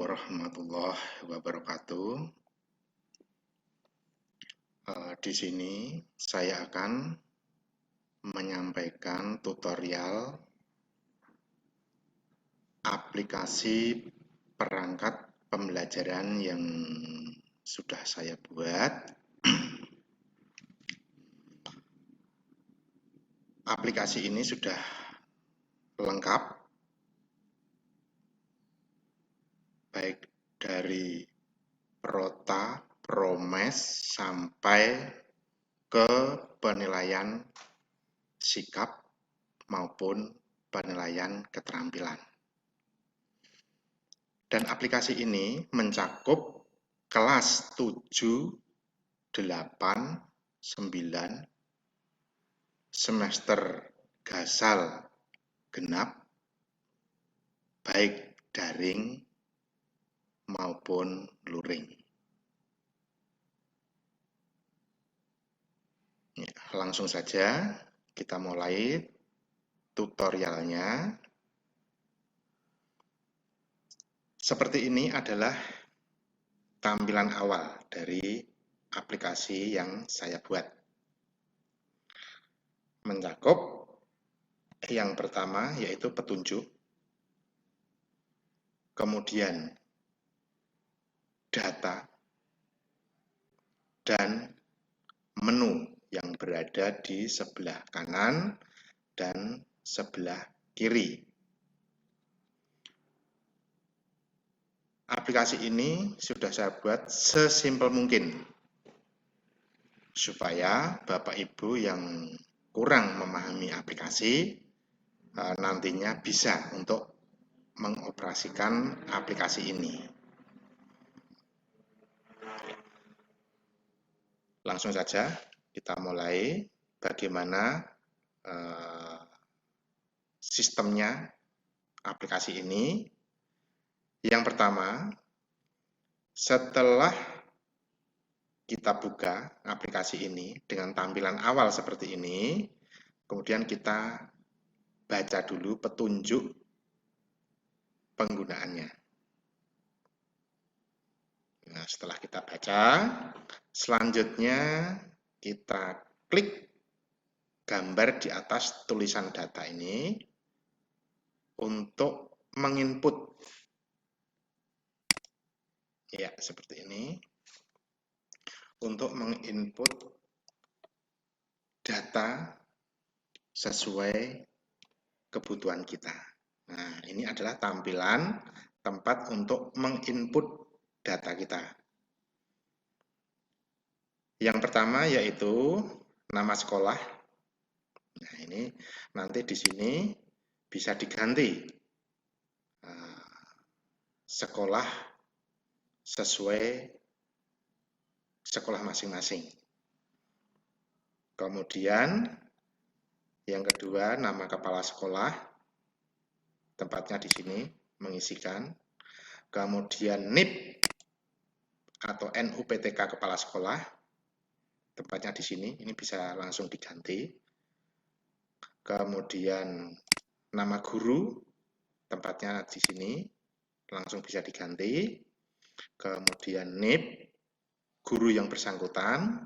warahmatullahi wabarakatuh. Di sini saya akan menyampaikan tutorial aplikasi perangkat pembelajaran yang sudah saya buat. Aplikasi ini sudah lengkap, baik dari Prota, Promes, sampai ke penilaian sikap maupun penilaian keterampilan. Dan aplikasi ini mencakup kelas 7, 8, 9, semester gasal genap, baik daring maupun luring. Ya, langsung saja kita mulai tutorialnya. Seperti ini adalah tampilan awal dari aplikasi yang saya buat. Mencakup yang pertama yaitu petunjuk, kemudian data, dan menu yang berada di sebelah kanan dan sebelah kiri. Aplikasi ini sudah saya buat sesimpel mungkin supaya Bapak Ibu yang kurang memahami aplikasi nantinya bisa untuk mengoperasikan aplikasi ini. Langsung saja kita mulai bagaimana sistemnya aplikasi ini. Yang pertama, setelah kita buka aplikasi ini dengan tampilan awal seperti ini, kemudian kita baca dulu petunjuk penggunaannya. Nah, setelah kita baca, selanjutnya kita klik gambar di atas tulisan data ini untuk menginput. Ya, seperti ini. Untuk menginput data sesuai kebutuhan kita. Nah, ini adalah tampilan tempat untuk menginput data kita. Yang pertama yaitu nama sekolah. Nah, ini nanti di sini bisa diganti sekolah sesuai sekolah masing-masing. Kemudian yang kedua, nama kepala sekolah, tempatnya di sini mengisikan. Kemudian NIP atau NUPTK kepala sekolah, tempatnya di sini, ini bisa langsung diganti. Kemudian nama guru, tempatnya di sini, langsung bisa diganti. Kemudian NIP, guru yang bersangkutan.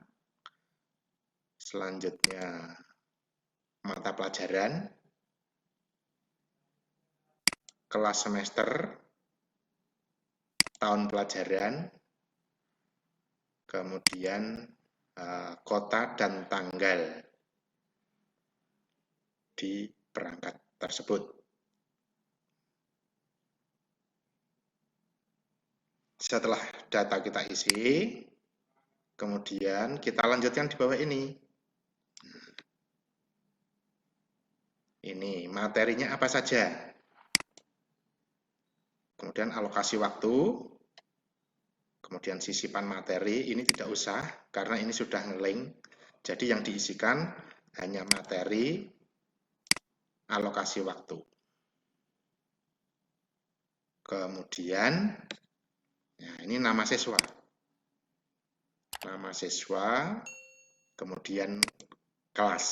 Selanjutnya mata pelajaran, kelas semester, tahun pelajaran, kemudian kota dan tanggal di perangkat tersebut. Setelah data kita isi, kemudian kita lanjutkan di bawah ini. Ini materinya apa saja. Kemudian alokasi waktu, kemudian sisipan materi, ini tidak usah karena ini sudah nge-link. Jadi yang diisikan hanya materi, alokasi waktu. Kemudian, nah ini nama siswa. Nama siswa, kemudian kelas.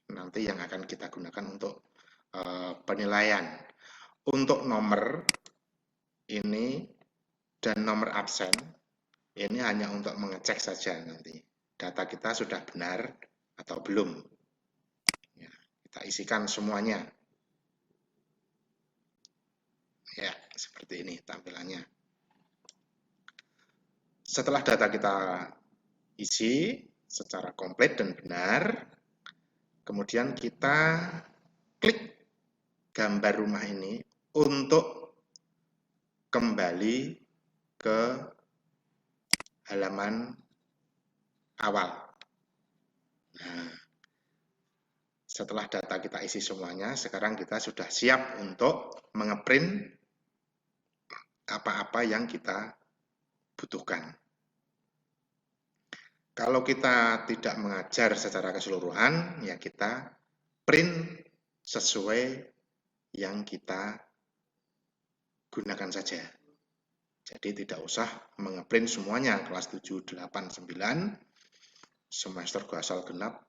Nanti yang akan kita gunakan untuk penilaian. Untuk nomor, ini dan nomor absen. Ini hanya untuk mengecek saja nanti data kita sudah benar atau belum. Ya, kita isikan semuanya. Ya, seperti ini tampilannya. Setelah data kita isi secara komplit dan benar, kemudian kita klik gambar rumah ini untuk kembali ke halaman awal. Nah, setelah data kita isi semuanya, sekarang kita sudah siap untuk mengeprint apa-apa yang kita butuhkan. Kalau kita tidak mengajar secara keseluruhan, ya kita print sesuai yang kita gunakan saja. Jadi tidak usah mengeprint semuanya, kelas 7, 8, 9, semester asal genap,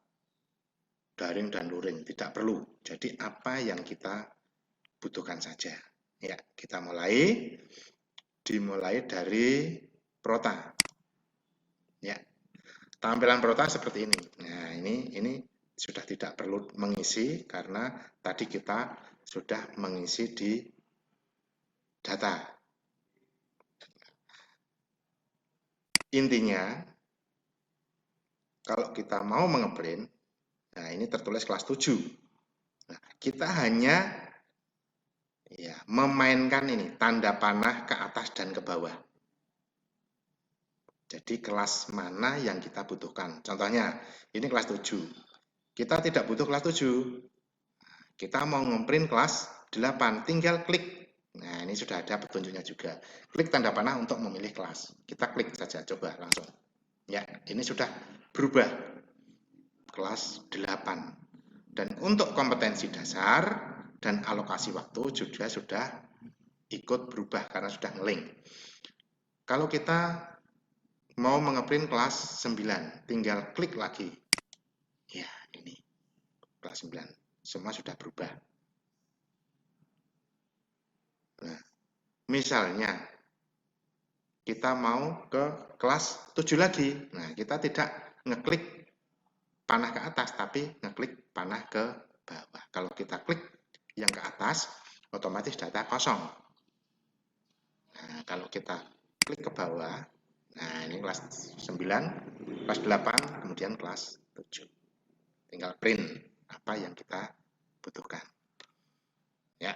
daring dan luring, tidak perlu. Jadi apa yang kita butuhkan saja. Ya, kita dimulai dari Prota. Ya, tampilan Prota seperti ini. Nah, ini sudah tidak perlu mengisi karena tadi kita sudah mengisi di data. Intinya, kalau kita mau mengeprint, nah ini tertulis kelas 7. Nah, kita hanya memainkan ini tanda panah ke atas dan ke bawah. Jadi kelas mana yang kita butuhkan. Contohnya, ini kelas 7. Kita tidak butuh kelas 7. Kita mau ngeprint kelas 8, tinggal klik. Nah, ini sudah ada petunjuknya juga. Klik tanda panah untuk memilih kelas. Kita klik saja, coba langsung. Ya, ini sudah berubah. Kelas 8. Dan untuk kompetensi dasar dan alokasi waktu juga sudah ikut berubah karena sudah ngelink. Kalau kita mau mengeprint kelas 9, tinggal klik lagi. Ya, ini kelas 9. Semua sudah berubah. Nah, misalnya kita mau ke kelas 7 lagi. Nah, kita tidak ngeklik panah ke atas, tapi ngeklik panah ke bawah. Kalau kita klik yang ke atas, otomatis data kosong. Nah, kalau kita klik ke bawah, nah ini kelas 9, kelas 8, kemudian kelas 7. Tinggal print apa yang kita butuhkan. Ya,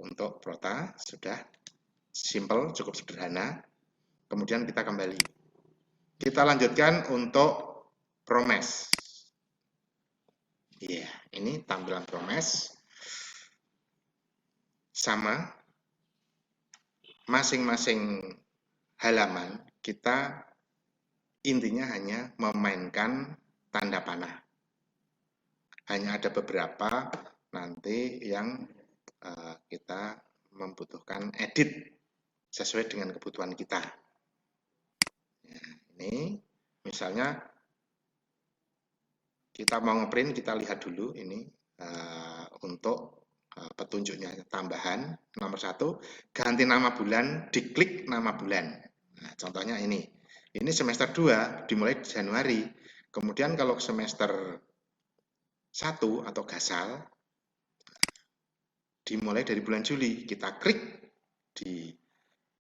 untuk Prota sudah simple, cukup sederhana. Kemudian kita kembali. Kita lanjutkan untuk Promes. Iya, ini tampilan Promes. Sama, masing-masing halaman kita intinya hanya memainkan tanda panah. Hanya ada beberapa nanti yang kita membutuhkan edit sesuai dengan kebutuhan kita. Ya, ini misalnya kita mau ngeprint, kita lihat dulu ini untuk petunjuknya tambahan nomor 1, ganti nama bulan, diklik nama bulan. Nah, contohnya ini semester 2 dimulai Januari. Kemudian kalau semester 1 atau gasal dimulai dari bulan Juli, kita klik di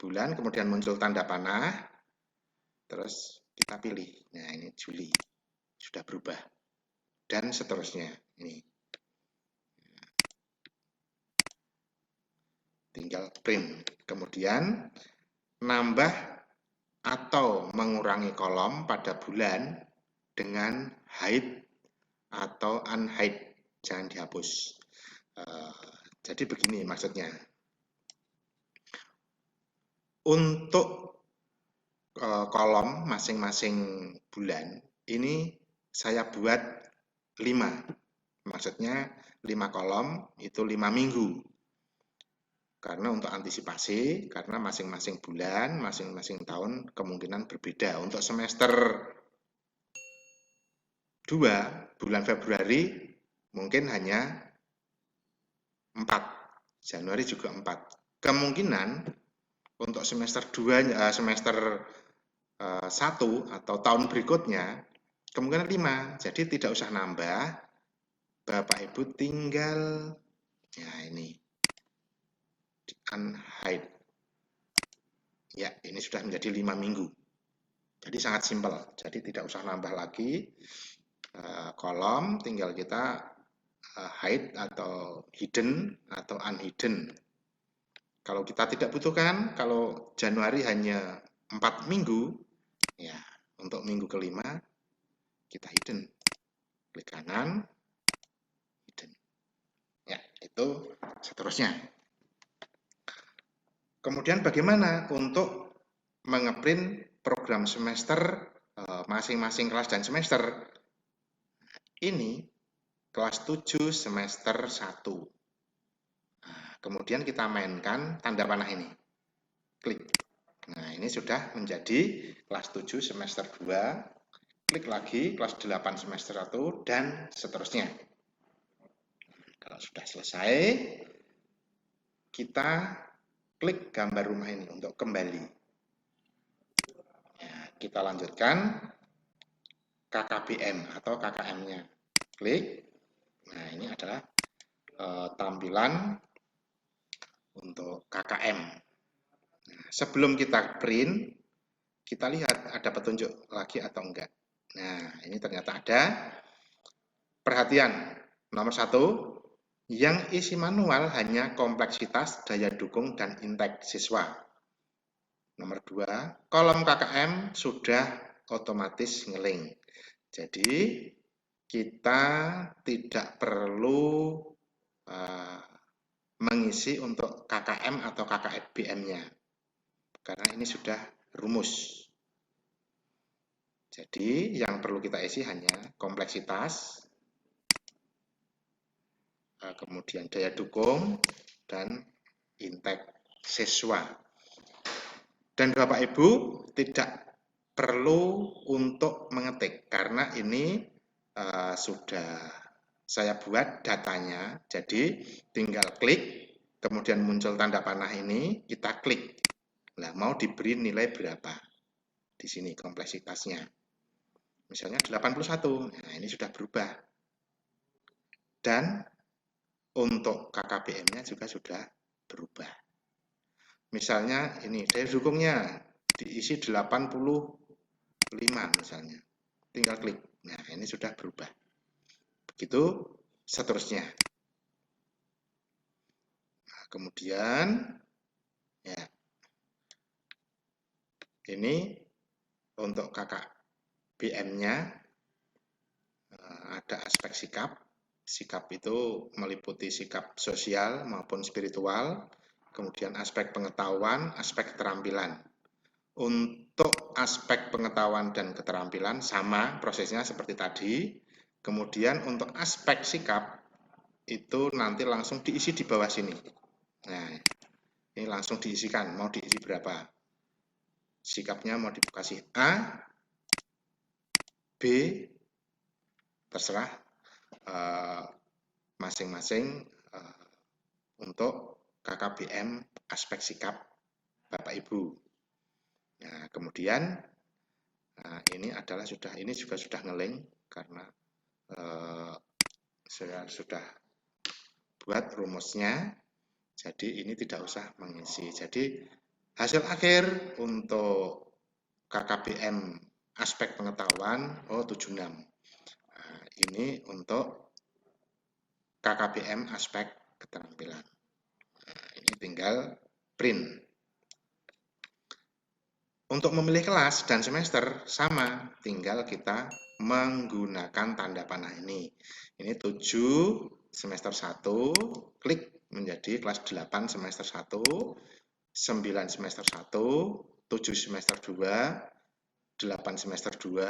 bulan, kemudian muncul tanda panah, terus kita pilih. Nah, ini Juli sudah berubah dan seterusnya. Ini tinggal print, kemudian nambah atau mengurangi kolom pada bulan dengan hide atau unhide, jangan dihapus. Jadi begini maksudnya. Untuk kolom masing-masing bulan ini saya buat 5. Maksudnya 5 kolom itu 5 minggu. Karena untuk antisipasi, karena masing-masing bulan, masing-masing tahun kemungkinan berbeda. Untuk semester 2, bulan Februari mungkin hanya 4. Januari juga 4. Kemungkinan untuk semester 2, semester 1 atau tahun berikutnya, kemungkinan 5. Jadi tidak usah nambah, Bapak Ibu tinggal, ya ini, unhide. Ya, ini sudah menjadi 5 minggu. Jadi sangat simpel, jadi tidak usah nambah lagi kolom, tinggal kita hide atau hidden atau unhidden. Kalau kita tidak butuhkan, kalau Januari hanya 4 minggu, ya untuk minggu kelima kita hidden. Klik kanan, hidden. Ya, itu seterusnya. Kemudian bagaimana untuk mengeprint program semester masing-masing kelas dan semester? Ini kelas 7 semester 1. Nah, kemudian kita mainkan tanda panah ini. Klik. Nah, ini sudah menjadi kelas 7 semester 2. Klik lagi kelas 8 semester 1 dan seterusnya. Kalau sudah selesai, kita klik gambar rumah ini untuk kembali. Ya, kita lanjutkan KKBM atau KKM-nya. Klik. Nah, ini adalah tampilan untuk KKM. Nah, sebelum kita print, kita lihat ada petunjuk lagi atau enggak. Nah, ini ternyata ada. Perhatian, nomor 1, yang isi manual hanya kompleksitas, daya dukung, dan intek siswa. Nomor 2, kolom KKM sudah otomatis ngeling. Jadi, kita tidak perlu mengisi untuk KKM atau KKBM-nya. Karena ini sudah rumus. Jadi, yang perlu kita isi hanya kompleksitas, kemudian daya dukung, dan intek siswa. Dan Bapak Ibu tidak perlu untuk mengetik, karena ini sudah saya buat datanya. Jadi tinggal klik, kemudian muncul tanda panah ini, kita klik. Nah, mau diberi nilai berapa? Di sini kompleksitasnya. Misalnya 81, nah ini sudah berubah. Dan untuk KKBM-nya juga sudah berubah. Misalnya ini daya dukungnya diisi 85 misalnya. Tinggal klik. Nah, ini sudah berubah. Begitu seterusnya. Nah, kemudian ya. Ini untuk KKBM-nya ada aspek sikap. Sikap itu meliputi sikap sosial maupun spiritual. Kemudian aspek pengetahuan, aspek keterampilan. Untuk aspek pengetahuan dan keterampilan sama prosesnya seperti tadi. Kemudian untuk aspek sikap itu nanti langsung diisi di bawah sini. Nah, ini langsung diisikan, mau diisi berapa. Sikapnya mau dikasih A, B, terserah masing-masing untuk KKBM aspek sikap Bapak Ibu. Nah, kemudian ini adalah ini juga sudah ngeling karena saya sudah buat rumusnya. Jadi ini tidak usah mengisi. Jadi hasil akhir untuk KKBM aspek pengetahuan 76. Nah, ini untuk KKBM aspek keterampilan. Nah, ini tinggal print. Untuk memilih kelas dan semester sama, tinggal kita menggunakan tanda panah ini. Ini 7 semester 1, klik menjadi kelas 8 semester 1, 9 semester 1, 7 semester 2, 8 semester 2,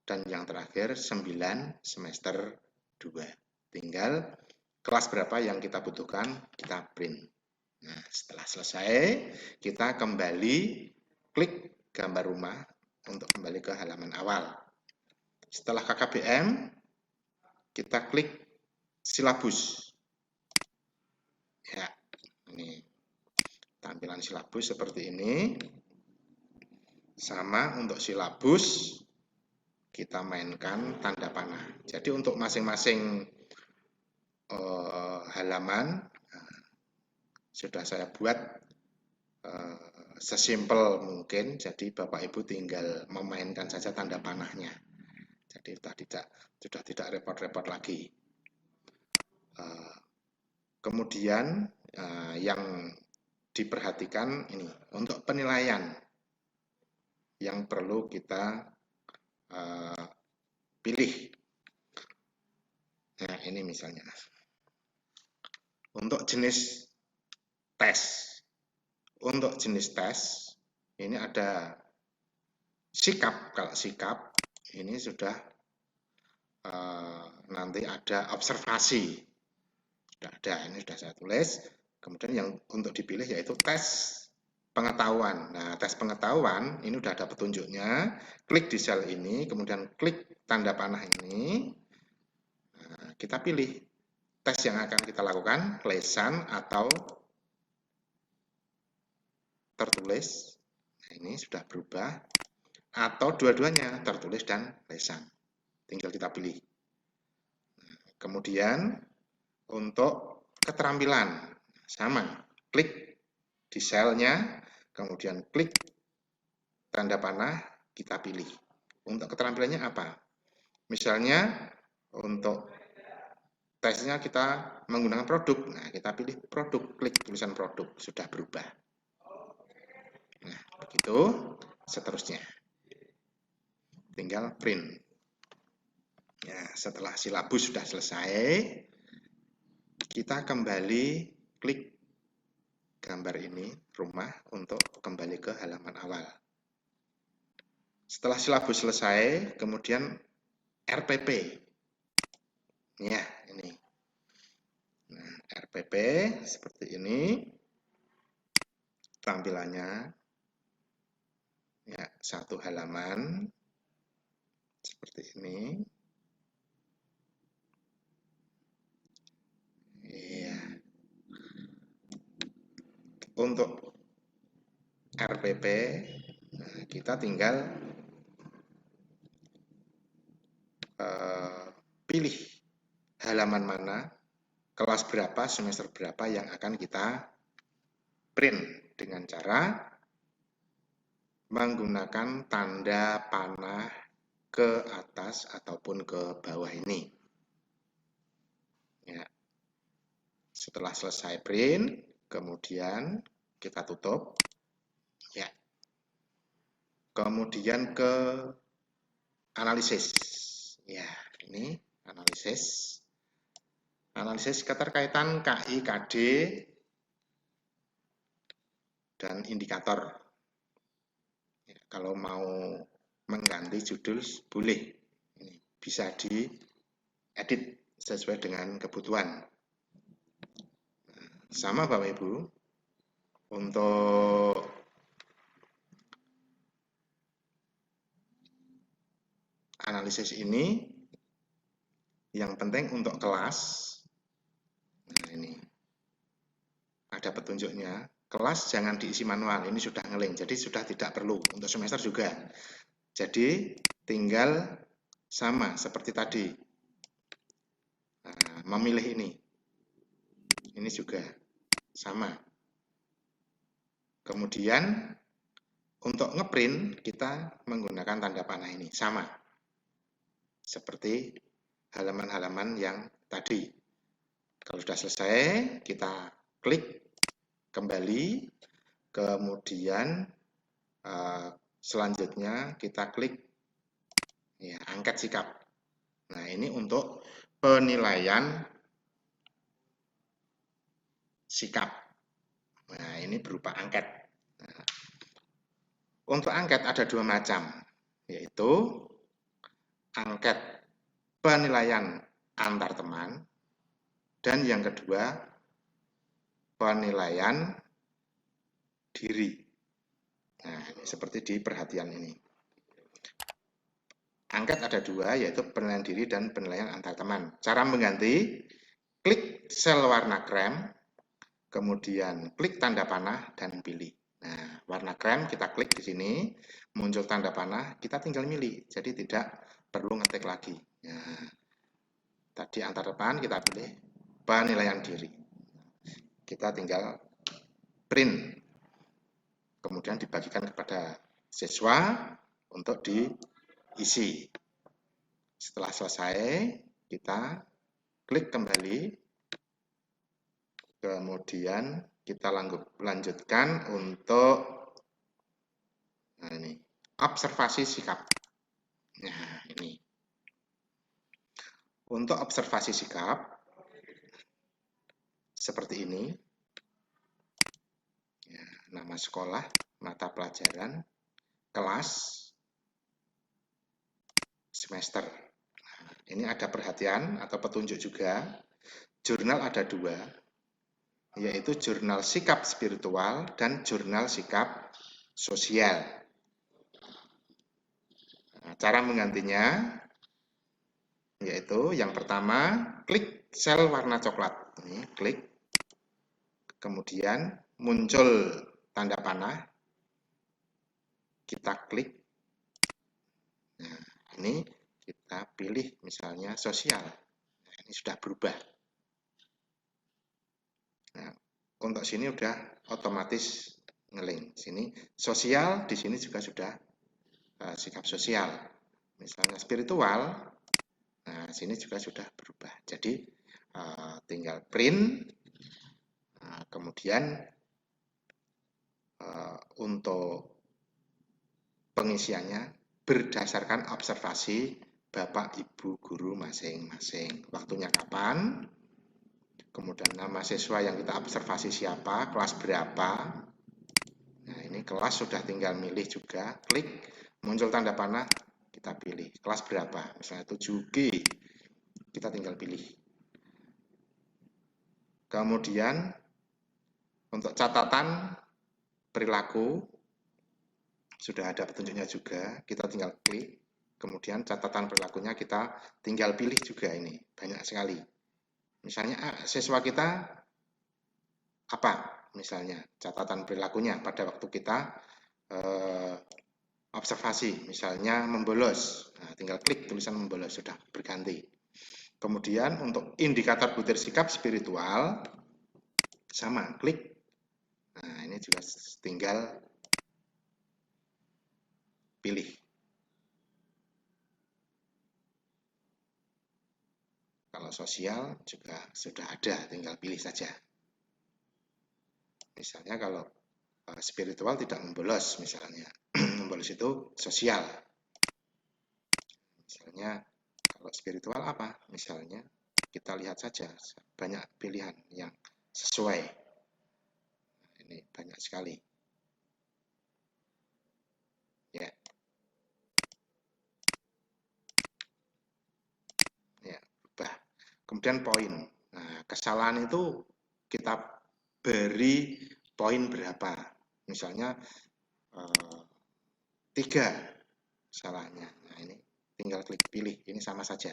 dan yang terakhir 9 semester 2. Tinggal kelas berapa yang kita butuhkan, kita print. Nah, setelah selesai, kita kembali klik gambar rumah untuk kembali ke halaman awal. Setelah KKBM, kita klik silabus. Ya, ini tampilan silabus seperti ini. Sama untuk silabus, kita mainkan tanda panah. Jadi untuk masing-masing halaman sudah saya buat sesimpel mungkin. Jadi Bapak Ibu tinggal memainkan saja tanda panahnya. Jadi sudah tidak repot-repot lagi. Kemudian yang diperhatikan ini untuk penilaian yang perlu kita pilih. Nah, ini misalnya untuk jenis tes. Untuk jenis tes ini ada sikap. Kalau sikap ini sudah nanti ada observasi. Sudah ada, ini sudah saya tulis. Kemudian yang untuk dipilih yaitu tes pengetahuan. Nah, tes pengetahuan ini sudah ada petunjuknya. Klik di sel ini, kemudian klik tanda panah ini. Nah, kita pilih tes yang akan kita lakukan, lesan atau tertulis. Nah, ini sudah berubah. Atau dua-duanya, tertulis dan lesan. Tinggal kita pilih. Nah, kemudian untuk keterampilan, sama. Klik di selnya, kemudian klik tanda panah, kita pilih. Untuk keterampilannya apa? Misalnya untuk tesnya kita menggunakan produk. Nah, kita pilih produk, klik tulisan produk, sudah berubah. Nah, begitu seterusnya. Tinggal print. Ya, setelah silabus sudah selesai, kita kembali klik gambar ini, rumah, untuk kembali ke halaman awal. Setelah silabus selesai, kemudian RPP. Ya, ini. Nah, RPP seperti ini. Tampilannya. Ya, satu halaman. Seperti ini. Ya. Untuk RPP, nah, kita tinggal pilih halaman mana, kelas berapa, semester berapa yang akan kita print dengan cara menggunakan tanda panah ke atas ataupun ke bawah ini. Ya. Setelah selesai print, kemudian kita tutup. Ya. Kemudian ke analisis. Ya, ini analisis. Analisis keterkaitan KI, KD, dan indikator. Ya, kalau mau mengganti judul boleh. Ini bisa diedit sesuai dengan kebutuhan. Sama Bapak Ibu, untuk analisis ini yang penting untuk kelas. Nah, ini ada petunjuknya. Kelas jangan diisi manual, ini sudah ngelink, jadi sudah tidak perlu. Untuk semester juga. Jadi tinggal sama seperti tadi. Nah, memilih ini. Ini juga sama. Kemudian untuk ngeprint kita menggunakan tanda panah ini, sama. Seperti halaman-halaman yang tadi. Kalau sudah selesai, kita klik kembali, kemudian selanjutnya kita klik ya, angket sikap. Nah, ini untuk penilaian sikap. Nah, ini berupa angket. Nah, untuk angket ada dua macam, yaitu angket penilaian antar teman, dan yang kedua penilaian diri. Nah, seperti di perhatian ini. Angket ada dua, yaitu penilaian diri dan penilaian antar teman. Cara mengganti, klik sel warna krem, kemudian klik tanda panah dan pilih. Nah, warna krem kita klik di sini, muncul tanda panah, kita tinggal milih. Jadi tidak perlu ngetik lagi. Nah, tadi antar depan kita pilih penilaian diri. Kita tinggal print. Kemudian dibagikan kepada siswa untuk diisi. Setelah selesai, kita klik kembali. Kemudian kita lanjutkan untuk ini observasi sikap. Nah, ini. Untuk observasi sikap seperti ini. Ya, nama sekolah, mata pelajaran, kelas, semester. Nah, ini ada perhatian atau petunjuk juga. Jurnal ada 2, yaitu jurnal sikap spiritual dan jurnal sikap sosial. Nah, cara menggantinya yaitu yang pertama, klik sel warna coklat. Ini klik, kemudian muncul tanda panah, kita klik. Nah, ini kita pilih misalnya sosial. Nah, ini sudah berubah. Nah, untuk sini udah otomatis ngeling. Sini sosial, di sini juga sudah sikap sosial. Misalnya spiritual, nah sini juga sudah berubah. Jadi tinggal print, kemudian untuk pengisiannya berdasarkan observasi Bapak Ibu guru masing-masing. Waktunya kapan, kemudian nama siswa yang kita observasi siapa, kelas berapa. Nah, ini kelas sudah tinggal milih juga, klik, muncul tanda panah, kita pilih. Kelas berapa, misalnya 7G, kita tinggal pilih. Kemudian, untuk catatan perilaku, sudah ada petunjuknya juga, kita tinggal klik. Kemudian catatan perilakunya kita tinggal pilih juga ini, banyak sekali. Misalnya siswa kita apa? Misalnya catatan perilakunya pada waktu kita observasi, misalnya membolos. Nah, tinggal klik tulisan membolos, sudah berganti. Kemudian untuk indikator butir sikap spiritual, sama, klik. Nah, ini juga tinggal pilih. Kalau sosial juga sudah ada, tinggal pilih saja. Misalnya kalau spiritual tidak membolos, misalnya. Membolos itu sosial. Misalnya kalau spiritual apa? Misalnya kita lihat saja, banyak pilihan yang sesuai. Ini banyak sekali. Ya. Ya, berubah. Kemudian poin. Nah, kesalahan itu kita beri poin berapa? Misalnya 3 salahnya. Nah, ini tinggal klik pilih. Ini sama saja.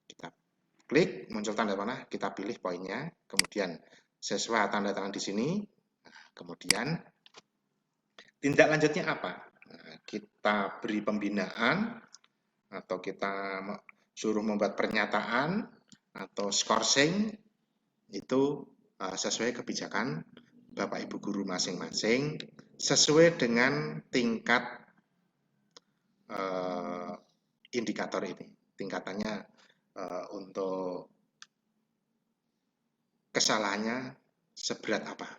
Kita klik, muncul tanda panah, kita pilih poinnya. Kemudian sesuai tanda tangan di sini. Nah, kemudian tindak lanjutnya apa? Nah, kita beri pembinaan atau kita suruh membuat pernyataan atau skorsing itu sesuai kebijakan Bapak Ibu guru masing-masing sesuai dengan tingkat indikator ini. Tingkatannya untuk kesalahannya seberat apa.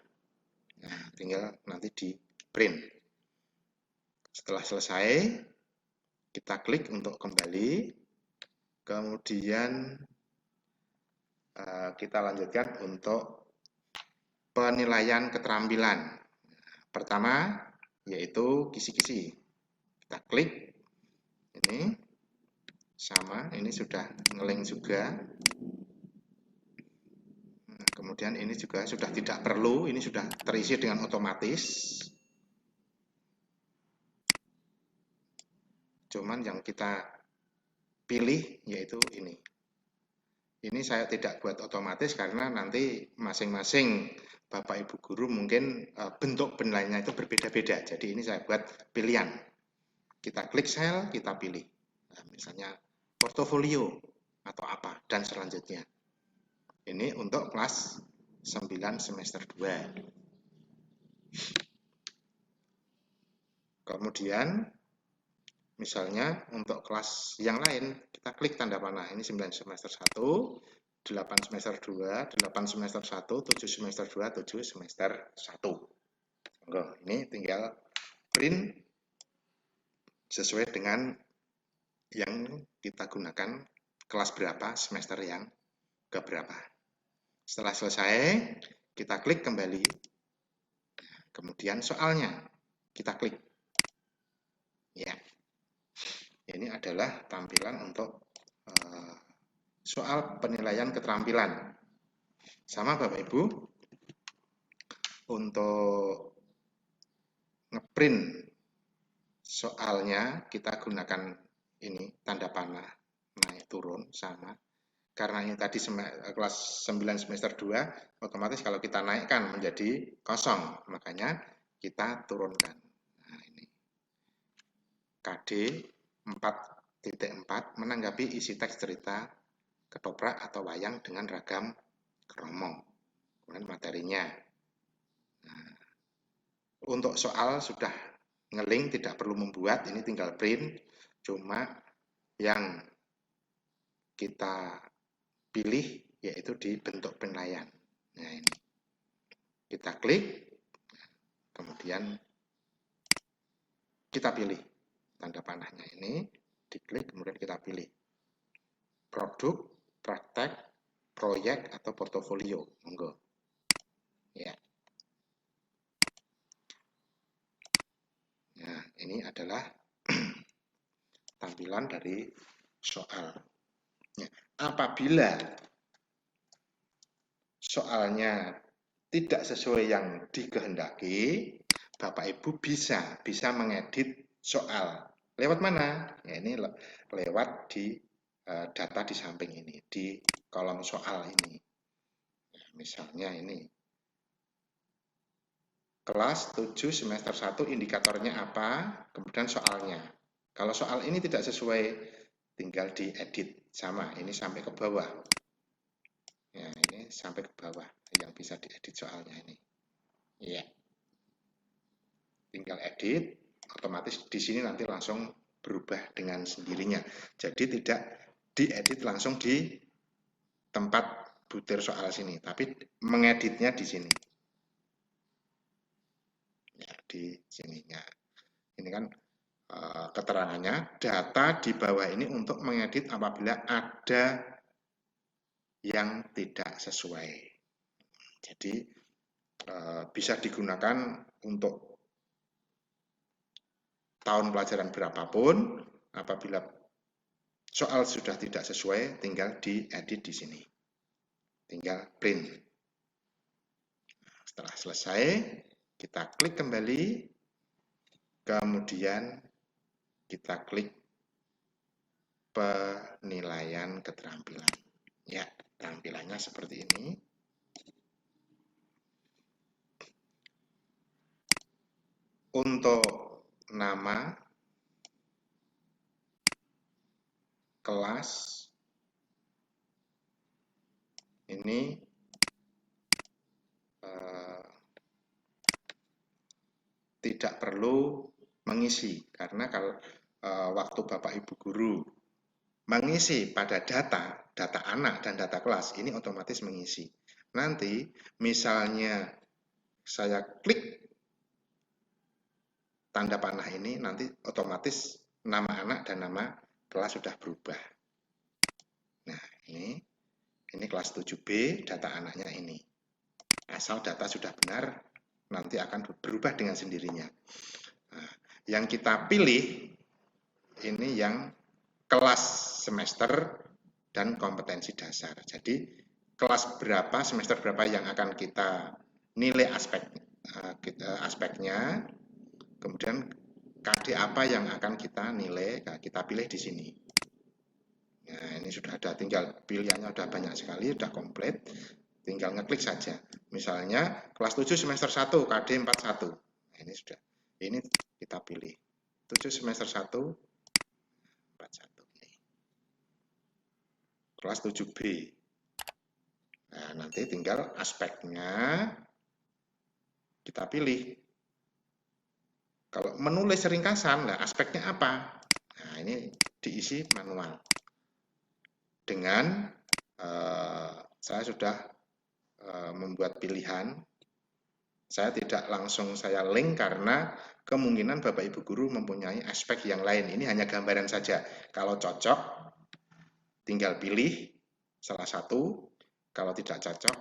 Nah, tinggal nanti di print. Setelah selesai, kita klik untuk kembali. Kemudian kita lanjutkan untuk penilaian keterampilan. Pertama, yaitu kisi-kisi. Kita klik, ini sama, ini sudah ngelink juga. Nah, kemudian ini juga sudah tidak perlu, ini sudah terisi dengan otomatis. Cuman yang kita pilih yaitu ini. Ini saya tidak buat otomatis karena nanti masing-masing Bapak Ibu guru mungkin bentuk penilaiannya itu berbeda-beda. Jadi ini saya buat pilihan. Kita klik sel, kita pilih. Nah, misalnya portofolio atau apa dan selanjutnya. Ini untuk kelas 9 semester 2. Kemudian misalnya untuk kelas yang lain, kita klik tanda panah. Ini 9 semester 1, 8 semester 2, 8 semester 1, 7 semester 2, 7 semester 1. Ini tinggal print sesuai dengan yang kita gunakan kelas berapa, semester yang keberapa. Setelah selesai, kita klik kembali. Kemudian soalnya, kita klik. Ya. Ini adalah tampilan untuk soal penilaian keterampilan. Sama Bapak Ibu, untuk ngeprint soalnya kita gunakan ini tanda panah naik turun sama. Karena ini tadi kelas 9 semester 2, otomatis kalau kita naikkan menjadi kosong, makanya kita turunkan. Nah, ini KD 4.4 menanggapi isi teks cerita ketoprak atau wayang dengan ragam kromo. Kemudian materinya. Nah, untuk soal sudah ngelink, tidak perlu membuat, ini tinggal print. Cuma yang kita pilih yaitu di bentuk penilaian. Nah, ini kita klik, kemudian kita pilih tanda panahnya ini, diklik, kemudian kita pilih produk, praktek, proyek, atau portofolio. Monggo. Ya. Nah, ini adalah tampilan dari soal. Ya. Apabila soalnya tidak sesuai yang dikehendaki, Bapak Ibu bisa mengedit soal. Lewat mana? Ya, ini lewat di data di samping ini, di kolom soal ini. Ya, misalnya ini. Kelas 7 semester 1 indikatornya apa, kemudian soalnya. Kalau soal ini tidak sesuai, tinggal diedit. Sama, ini sampai ke bawah. Ya, ini sampai ke bawah yang bisa diedit soalnya ini. Ya. Tinggal edit, otomatis di sini nanti langsung berubah dengan sendirinya. Jadi tidak diedit langsung di tempat butir soal sini, tapi mengeditnya di sini. Ya, di sininya. Ini kan keterangannya, data di bawah ini untuk mengedit apabila ada yang tidak sesuai. Jadi bisa digunakan untuk tahun pelajaran berapapun, apabila soal sudah tidak sesuai, tinggal diedit di sini. Tinggal print. Setelah selesai, kita klik kembali, kemudian kita klik penilaian keterampilan. Ya, tampilannya seperti ini. Untuk nama, kelas, ini tidak perlu mengisi, karena kalau waktu Bapak Ibu guru mengisi pada data anak dan data kelas, ini otomatis mengisi. Nanti misalnya saya klik tanda panah ini, nanti otomatis nama anak dan nama kelas sudah berubah. Nah, ini kelas 7B, data anaknya ini. Asal data sudah benar, nanti akan berubah dengan sendirinya. Nah, yang kita pilih, ini yang kelas semester dan kompetensi dasar. Jadi, kelas berapa, semester berapa yang akan kita nilai aspeknya, kemudian KD apa yang akan kita nilai, kita pilih di sini. Nah, ini sudah ada, tinggal pilihannya sudah banyak sekali, sudah komplit. Tinggal ngeklik saja. Misalnya kelas 7 semester 1 KD 41. Nah, ini sudah. Ini kita pilih. 7 semester 1 41 ini. Kelas 7B. Nah, nanti tinggal aspeknya kita pilih. Kalau menulis ringkasan, nah aspeknya apa? Nah, ini diisi manual. Dengan saya sudah membuat pilihan. Saya tidak langsung saya link karena kemungkinan Bapak Ibu Guru mempunyai aspek yang lain. Ini hanya gambaran saja. Kalau cocok, tinggal pilih salah satu. Kalau tidak cocok,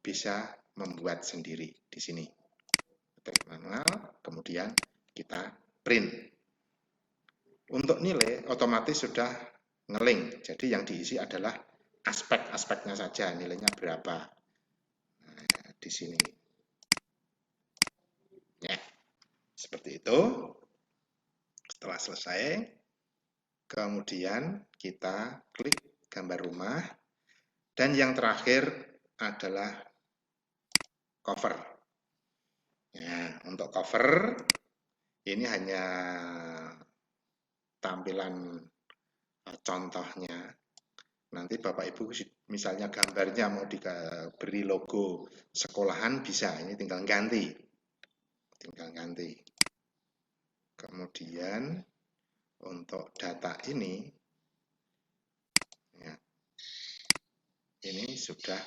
bisa membuat sendiri di sini. Ketik manual, kemudian kita print. Untuk nilai otomatis sudah ngelink. Jadi yang diisi adalah aspek-aspeknya saja, nilainya berapa. Nah, di sini. Ya, seperti itu. Setelah selesai, kemudian kita klik gambar rumah. Dan yang terakhir adalah cover. Ya, untuk cover, ini hanya tampilan contohnya. Nanti Bapak Ibu misalnya gambarnya mau diberi logo sekolahan bisa, ini tinggal ganti. Kemudian untuk data ini, ya, ini sudah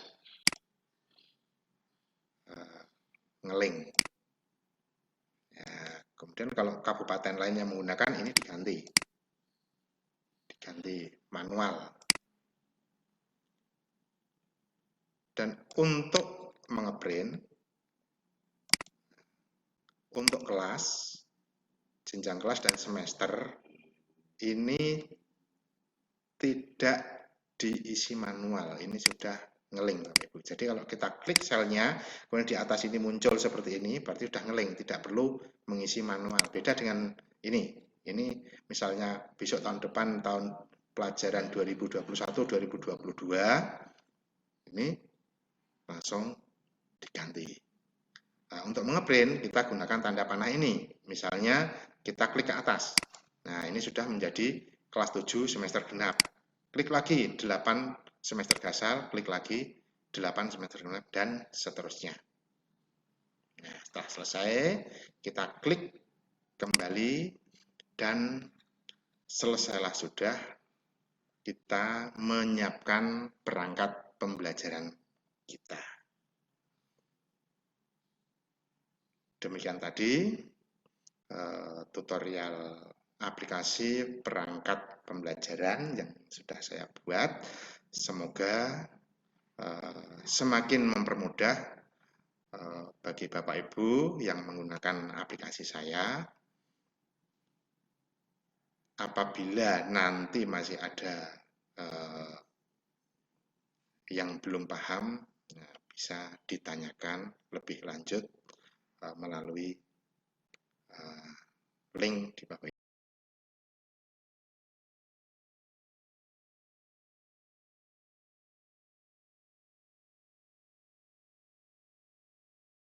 ngelink. Ya, kemudian kalau kabupaten lainnya menggunakan ini diganti manual. Dan untuk mengeprint, untuk kelas, jenjang kelas dan semester, ini tidak diisi manual, ini sudah ngelink Bapak Ibu. Jadi kalau kita klik selnya, kemudian di atas ini muncul seperti ini, berarti sudah ngelink, tidak perlu mengisi manual. Beda dengan ini misalnya besok tahun depan, tahun pelajaran 2021-2022, ini langsung diganti. Nah, untuk mengeprint, kita gunakan tanda panah ini. Misalnya, kita klik ke atas. Nah, ini sudah menjadi kelas 7 semester genap. Klik lagi 8 semester gasal, klik lagi 8 semester genap, dan seterusnya. Nah, setelah selesai, kita klik kembali, dan selesailah sudah kita menyiapkan perangkat pembelajaran kita. Demikian tadi tutorial aplikasi perangkat pembelajaran yang sudah saya buat. Semoga semakin mempermudah bagi Bapak Ibu yang menggunakan aplikasi saya. Apabila nanti masih ada yang belum paham, bisa ditanyakan lebih lanjut melalui link di bawah